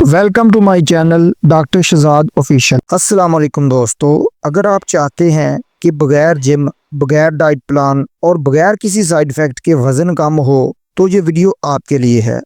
Welcome to my channel doctor Shahzad official. अस्सलाम वालेकुम दोस्तों, अगर आप चाहते हैं कि बगैर जिम, बगैर डाइट प्लान और बगैर किसी साइड इफेक्ट के वजन कम हो तो ये वीडियो आपके लिए है।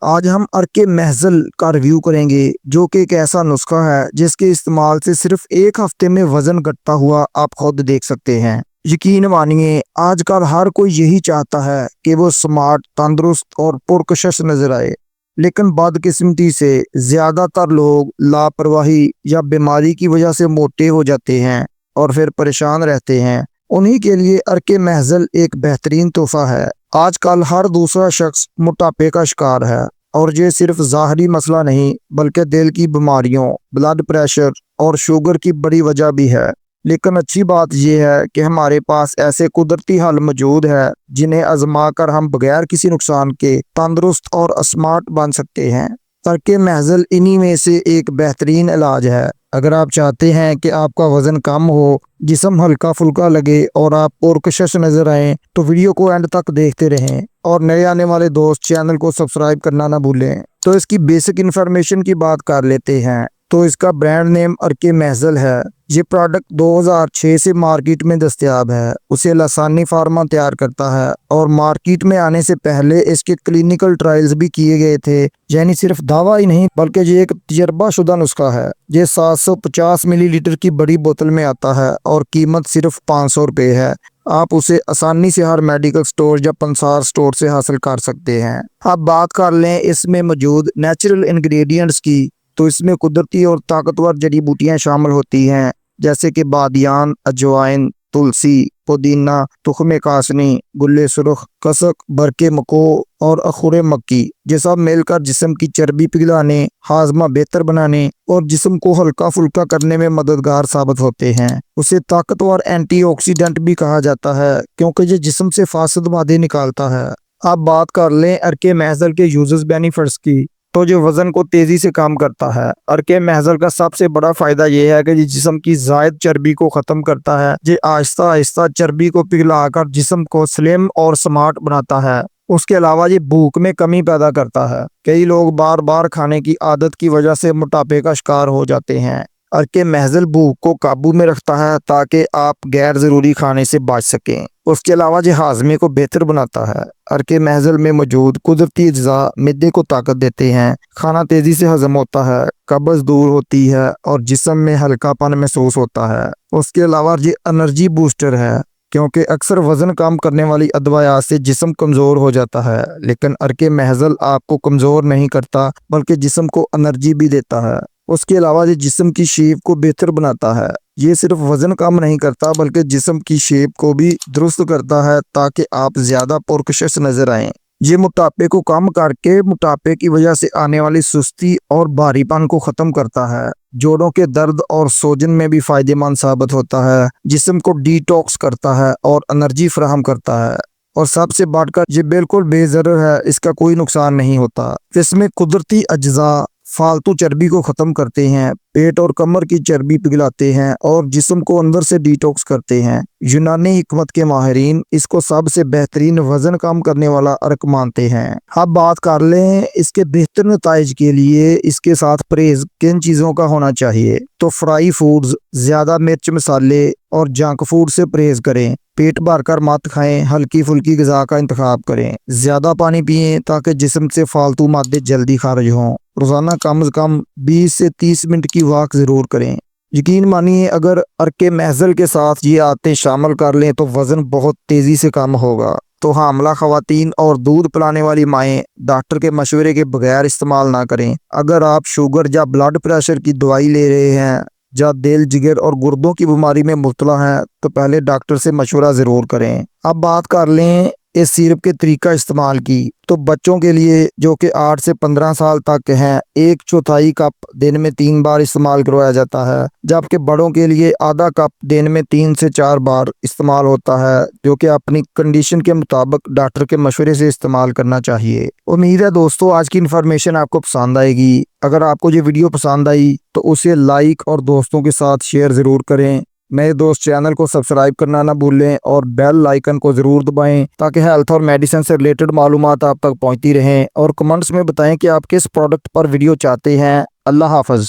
आज हम अर्के महजल का रिव्यू करेंगे, जो कि एक ऐसा नुस्खा है जिसके इस्तेमाल से सिर्फ एक हफ्ते में वजन घटता हुआ आप खुद देख सकते हैं। यकीन मानिए, आजकल हर कोई यही चाहता है कि वो स्मार्ट, तंदुरुस्त और पुरकशिश नजर आए, लेकिन बदकिस्मती से ज्यादातर लोग लापरवाही या बीमारी की वजह से मोटे हो जाते हैं और फिर परेशान रहते हैं। उन्हीं के लिए अर्के महजल एक बेहतरीन तोहफा है। आजकल हर दूसरा शख्स मोटापे का शिकार है, और ये सिर्फ ज़ाहरी मसला नहीं बल्कि दिल की बीमारियों, ब्लड प्रेशर और शुगर की बड़ी वजह भी है। लेकिन अच्छी बात यह है कि हमारे पास ऐसे कुदरती हल मौजूद है जिन्हें आजमा कर हम बगैर किसी नुकसान के तंदुरुस्त और स्मार्ट बन सकते हैं। अर्के महजल इन्हीं में से एक बेहतरीन इलाज है। अगर आप चाहते हैं कि आपका वजन कम हो, जिस्म हल्का फुल्का लगे और आप पुरकशिश नजर आए, तो वीडियो को एंड तक देखते रहें। और नए आने वाले दोस्त चैनल को सब्सक्राइब करना ना भूलें। तो इसकी बेसिक इन्फॉर्मेशन की बात कर लेते हैं। तो इसका ब्रांड नेम अर्के महजल है। ये प्रोडक्ट 2006 से मार्केट में दस्तयाब है। उसे लसानी फार्मा तैयार करता है और मार्केट में आने से पहले इसके क्लिनिकल ट्रायल्स भी किए गए थे। यानी सिर्फ दावा ही नहीं बल्कि ये एक तजर्बाशुदा नुस्खा है। ये 750 मिलीलीटर की बड़ी बोतल में आता है और कीमत सिर्फ 500 रुपये है। आप उसे आसानी से हर मेडिकल स्टोर या पंसार स्टोर से हासिल कर सकते हैं। अब बात कर लें इसमें मौजूद नेचुरल इंग्रेडिएंट्स की, तो इसमें कुदरती और ताकतवर जड़ी बूटियां शामिल होती हैं, जैसे कि बादियान, अजवाइन, तुलसी, पुदीना, तुख्मे कासनी, गुल्ले सुरख, कसक, बरके मको और अखुरे मक्की। ये सब मिलकर जिस्म की चर्बी पिघलाने, हाजमा बेहतर बनाने और जिस्म को हल्का फुल्का करने में मददगार साबित होते हैं। उसे ताकतवर एंटीऑक्सीडेंट भी कहा जाता है, क्योंकि ये जिस्म से फासिद मादे निकालता है। अब बात कर लें अर्के महजल के यूजर्स बेनिफिट्स की, तो जो वजन को तेजी से कम करता है। अर्के महजल का सबसे बड़ा फायदा यह है कि ये जिस्म की जायद चर्बी को खत्म करता है। ये आहिस्ता आहिस्ता चर्बी को पिघलाकर जिस्म को स्लिम और स्मार्ट बनाता है। उसके अलावा ये भूख में कमी पैदा करता है। कई लोग बार बार खाने की आदत की वजह से मोटापे का शिकार हो जाते हैं। अर्के महजल भूख को काबू में रखता है ताकि आप गैर जरूरी खाने से बच सकें। उसके अलावा ये हाजमे को बेहतर बनाता है। अर्के महजल में मौजूद कुदरती अज्जा मिद्दे को ताकत देते हैं, खाना तेजी से हजम होता है, कब्ज दूर होती है और जिस्म में हल्कापन महसूस होता है। उसके अलावा ये एनर्जी बूस्टर है, क्योंकि अक्सर वजन कम करने वाली अदवायात से जिस्म कमजोर हो जाता है, लेकिन अर्के महजल आपको कमजोर नहीं करता बल्कि जिस्म को एनर्जी भी देता है। उसके अलावा ये जिस्म की शेप को बेहतर बनाता है। ये सिर्फ वजन कम नहीं करता बल्कि जिस्म की शेप को भी दुरुस्त करता है ताकि आप ज्यादा पुरकशिश नजर आएं। ये मोटापे को कम करके मोटापे की वजह से आने वाली सुस्ती और भारीपन को खत्म करता है। जोड़ों के दर्द और सोजन में भी फायदेमंद साबित होता है। जिस्म को डिटॉक्स करता है और एनर्जी फराहम करता है। और सबसे बढ़कर ये बिल्कुल बेज़रर है, इसका कोई नुकसान नहीं होता। इसमें कुदरती अज्जा फालतू चर्बी को खत्म करते हैं, पेट और कमर की चर्बी पिघलाते हैं और जिस्म को अंदर से डिटॉक्स करते हैं। यूनानी हिकमत के माहिरीन इसको सबसे बेहतरीन वजन कम करने वाला अर्क मानते हैं। अब बात कर लें इसके बेहतर नताइज के लिए इसके साथ परहेज किन चीज़ों का होना चाहिए। तो फ्राई फूड्स, ज़्यादा मिर्च मसाले और जंक फूड से परहेज करें। पेट भर कर मत खाएं, हल्की फुल्की ग़िज़ा का इंतखाब करें। ज़्यादा पानी पिएं ताकि जिस्म से फालतू मादे जल्दी खारिज हों। रोज़ाना कम से कम 20 से 30 मिनट की वॉक ज़रूर करें। यकीन मानिए, अगर अर्के महजल के साथ ये आदतें शामिल कर लें तो वज़न बहुत तेज़ी से कम होगा। तो हामला ख़वातीन और दूध पिलाने वाली माएँ डॉक्टर के मशवरे के बगैर इस्तेमाल ना करें। अगर आप शुगर या ब्लड प्रेशर की दवाई ले रहे हैं या दिल, जिगर और गुर्दों की बीमारी में मुब्तला हैं, तो पहले डॉक्टर से मशवरा ज़रूर करें। अब बात कर लें इस सिरप के तरीका इस्तेमाल की, तो बच्चों के लिए जो कि 8 से 15 साल तक हैं, 1/4 कप दिन में 3 बार इस्तेमाल करवाया जाता है, जबकि बड़ों के लिए आधा कप दिन में 3 से 4 बार इस्तेमाल होता है, जो कि अपनी कंडीशन के मुताबिक डॉक्टर के मशवरे से इस्तेमाल करना चाहिए। उम्मीद है दोस्तों आज की इन्फॉर्मेशन आपको पसंद आएगी। अगर आपको ये वीडियो पसंद आई तो उसे लाइक और दोस्तों के साथ शेयर ज़रूर करें। मेरे दोस्त चैनल को सब्सक्राइब करना ना भूलें और बेल आइकन को ज़रूर दबाएं ताकि हेल्थ और मेडिसिन से रिलेटेड मालूमात आप तक पहुंचती रहें। और कमेंट्स में बताएं कि आप किस प्रोडक्ट पर वीडियो चाहते हैं। अल्लाह हाफ़िज़।